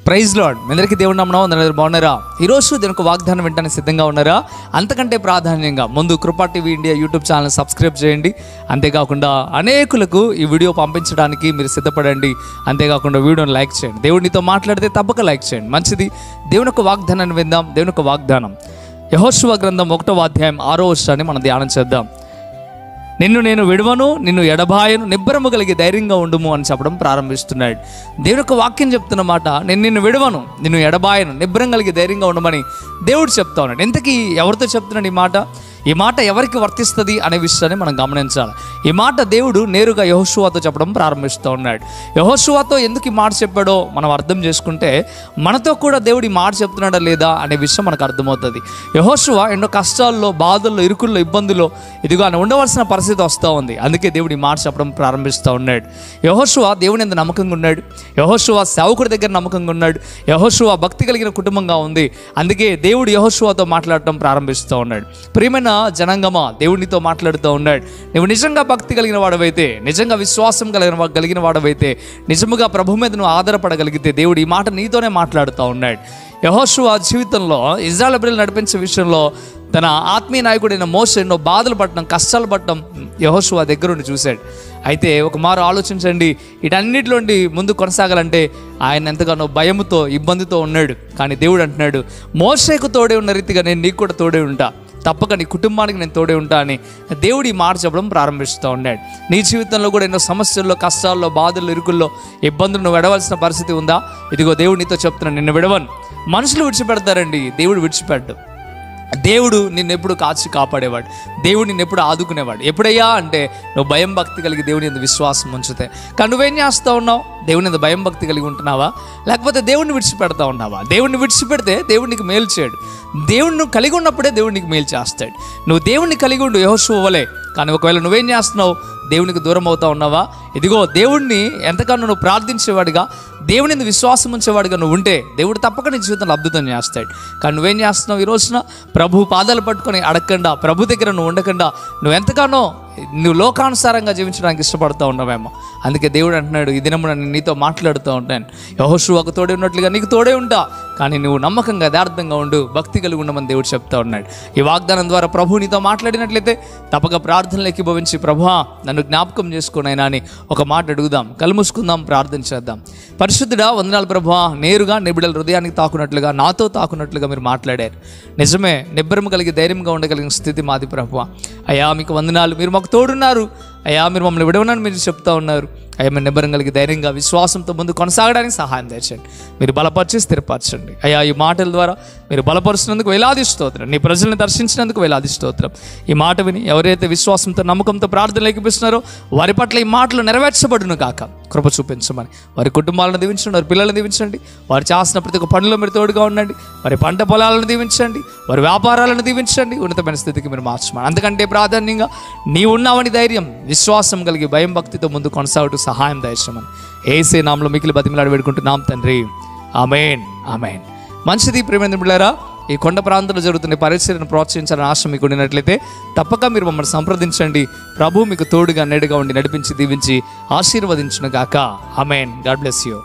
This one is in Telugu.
Praise lord. మీ అందరికీ దేవుని నామమున వందనాలు. బాగున్నారా? ఈరోజు దీని ఒక వాగ్దానం వినడానికి సిద్ధంగా ఉన్నారా? అంతకంటే ప్రాధాన్యంగా ముందు కృపా TV India YouTube channel subscribe చేయండి. అంతేకాకుండా అనేకులకు ఈ వీడియో పంపించడానికి మీరు సిద్ధపడండి. అంతేకాకుండా వీడియోని లైక్ చేయండి. దేవునితో మాట్లాడితే తప్పక లైక్ చేయండి. మంచిది. దేవుని యొక్క వాగ్దానాన్ని విందాం. దేవుని యొక్క వాగ్దానం యెహోషువ గ్రంథం 1వ అధ్యాయం 6వ వచనాన్ని మనం ధ్యానం చేద్దాం. నిన్ను నేను విడవను, నిన్ను ఎడబాయను, నిబ్బరము కలిగి ధైర్యంగా ఉండుము అని చెప్పడం ప్రారంభిస్తున్నాడు. దేవుని యొక్క వాక్యం చెప్తున్న మాట, నేను నిన్ను విడవను, నిన్ను ఎడబాయను, నిబ్బరం కలిగి ధైర్యంగా ఉండమని దేవుడు చెప్తా ఉన్నాడు. ఇంతకీ ఎవరితో చెప్తున్నాడు ఈ మాట? ఈ మాట ఎవరికి వర్తిస్తుంది అనే విషయాన్ని మనం గమనించాలి. ఈ మాట దేవుడు నేరుగా యెహోషువతో చెప్పడం ప్రారంభిస్తూ ఉన్నాడు. యెహోషువతో ఎందుకు ఈ మాట చెప్పాడో మనం అర్థం చేసుకుంటే మనతో కూడా దేవుడు ఈ మాట చెప్తున్నాడా లేదా అనే విషయం మనకు అర్థమవుతుంది. యెహోషువ ఎన్నో కష్టాల్లో, బాధల్లో, ఇరుకుల్లో, ఇబ్బందుల్లో ఇదిగో ఆయన ఉండవలసిన పరిస్థితి వస్తూ ఉంది. అందుకే దేవుడు ఈ మాట చెప్పడం ప్రారంభిస్తూ ఉన్నాడు. యెహోషువ దేవుని యందు నమ్మకంగా ఉన్నాడు. యెహోషువ సేవకుడి దగ్గర నమ్మకంగా ఉన్నాడు. యెహోషువ భక్తి కలిగిన కుటుంబంగా ఉంది. అందుకే దేవుడు యెహోషువతో మాట్లాడటం ప్రారంభిస్తూ ఉన్నాడు. ప్రియమైన జనాంగమా, దేవుడితో మాట్లాడుతూ ఉన్నాడు. నువ్వు నిజంగా భక్తి కలిగిన వాడవైతే, నిజంగా విశ్వాసం కలిగిన వాడవైతే, నిజముగా ప్రభు మీద నువ్వు ఆధారపడగలిగితే దేవుడు ఈ మాట నీతోనే మాట్లాడుతూ ఉన్నాడు. యెహోషువ జీవితంలో ఇశ్రాయేలు ప్రజలు నడిపించే విషయంలో తన ఆత్మీయ నాయకుడైన మోషే ఎన్నో బాధలు పడటం, కష్టాలు పడటం యెహోషువ దగ్గరుండి చూశాడు. అయితే ఒక మారు ఆలోచించండి, వీటన్నిటిలోండి ముందు కొనసాగాలంటే ఆయన ఎంతగానో భయముతో, ఇబ్బందితో ఉన్నాడు. కానీ దేవుడు అంటున్నాడు, మోషేకు తోడే ఉన్న రీతిగా నేను నీకు కూడా తోడే ఉంటా, తప్పక నీ కుటుంబానికి నేను తోడే ఉంటా అని దేవుడు ఈ మాట చెప్పడం ప్రారంభిస్తూ ఉన్నాడు. నీ జీవితంలో కూడా ఎన్నో సమస్యల్లో, కష్టాల్లో, బాధల్లో, ఇరుకుల్లో, ఇబ్బందులు నువ్వు విడవలసిన పరిస్థితి ఉందా? ఇదిగో దేవుడు నీతో చెప్తున్నాను, నిన్ను విడవను. మనుషులు విడిచిపెడతారండి, దేవుడు విడిచిపెట్టు. దేవుడు నిన్నెప్పుడు కాపాడేవాడు. దేవుడు నిన్నెప్పుడు ఆదుకునేవాడు. ఎప్పుడయ్యా అంటే నువ్వు భయం భక్తి కలిగి దేవుని యందు విశ్వాసం ఉంచితే. కానీ నువ్వేం చేస్తూ ఉన్నావు? దేవుని యందు భయం భక్తి కలిగి ఉంటున్నావా? లేకపోతే దేవుడిని విడిచిపెడతా ఉన్నావా? దేవుడిని విడిచిపెడితే దేవుడు నీకు మేలు చేయడు. దేవుడిని నువ్వు కలిగి ఉన్నప్పుడే దేవుడు నీకు మేలు చేస్తాడు. నువ్వు దేవుడిని కలిగి ఉండు యెహోషువ వలె. కానీ ఒకవేళ నువ్వేం చేస్తున్నావు? దేవునికి దూరం అవుతా ఉన్నావా? ఇదిగో దేవుడిని ఎంతగానో నువ్వు ప్రార్థించేవాడిగా, దేవుని యందు విశ్వాసం ఉంచేవాడిగా నువ్వు ఉంటే దేవుడు తప్పక నీ జీవితంలో అద్భుతం చేస్తాడు. కానీ నువ్వేం చేస్తున్నావు? ఈ రోజున ప్రభు పాదాలు పట్టుకొని అడగకుండా, ప్రభు దగ్గర నువ్వు ఉండకుండా, నువ్వు ఎంతగానో నువ్వు లోకానుసారంగా జీవించడానికి ఇష్టపడుతూ ఉన్నావేమో. అందుకే దేవుడు అంటున్నాడు, ఈ దినమున నేను నీతో మాట్లాడుతూ ఉంటాను. యెహోషువకు తోడే ఉన్నట్లుగా నీకు తోడే ఉంటా, కానీ నువ్వు నమ్మకంగా, యథార్థంగా ఉండు, భక్తి కలిగి ఉండమని దేవుడు చెప్తా ఉన్నాడు. ఈ వాగ్దానం ద్వారా ప్రభు నీతో మాట్లాడినట్లయితే తప్పక ప్రార్థనలు ఏకీభవించి, ప్రభువా నన్ను జ్ఞాపకం చేసుకునైనా అని ఒక మాట అడుగుదాం. కళ్ళు మూసుకుందాం, ప్రార్థన చేద్దాం. పరిశుద్ధుడా, వందనాలు ప్రభువా, నేరుగా నీ బిడ్డల హృదయానికి తాకున్నట్లుగా, నాతో తాకున్నట్లుగా మీరు మాట్లాడారు. నిజమే, నిబ్బరం కలిగి ధైర్యంగా ఉండగలిగిన స్థితి మాది ప్రభువా. అయ్యా మీకు వందనాలు, మీరు మాకు తోడున్నారు. అయ్యా మీరు మమ్మల్ని విడవనని మీరు చెప్తా ఉన్నారు. అయ్యా మీరు నిబ్బరం కలిగి ధైర్యంగా, విశ్వాసంతో ముందు కొనసాగడానికి సహాయం తెచ్చండి. మీరు బలపరిచి స్థిరపరచండి. అయ్యా ఈ మాటల ద్వారా మీరు బలపరుస్తున్నందుకు వేలాది స్తోత్రం, నీ ప్రజలను దర్శించినందుకు వేలాది స్తోత్రం. ఈ మాట విని ఎవరైతే విశ్వాసంతో, నమ్మకంతో ప్రార్థన లేకిపిస్తున్నారో వారి పట్ల ఈ మాటలు నెరవేర్చబడును కాక కృప చూపించమని, వారి కుటుంబాలను దీవించండి, వారి పిల్లలను దీవించండి, వారు చేసిన ప్రతి ఒక్క పనుల్లో మీరు తోడుగా ఉండండి, వారి పంట పొలాలను దీవించండి, వారి వ్యాపారాలను దీవించండి, ఉన్నతమైన స్థితికి మీరు మార్చమని. అందుకంటే ప్రాధాన్యంగా నీ ఉన్నావని ధైర్యం, విశ్వాసం కలిగి భయం భక్తితో ముందు కొనసాగుతూ సహాయం దయచేయమని యేసే నామములో మిక్కిలి బతిమలాడి వేడుకుంటున్నాం తండ్రి. ఆమేన్, ఆమేన్. మంచిది. ప్రియమైన బిడ్డలారా, ఈ కొండ ప్రాంతంలో జరుగుతున్న పరిచర్యను ప్రోత్సహించాలని ఆశ మీకు ఉండినట్లయితే తప్పక మీరు మమ్మల్ని సంప్రదించండి. ప్రభు మీకు తోడుగా, నేడుగా ఉండి నడిపించి, దీవించి, ఆశీర్వదించును గాక. ఆమేన్. God bless you.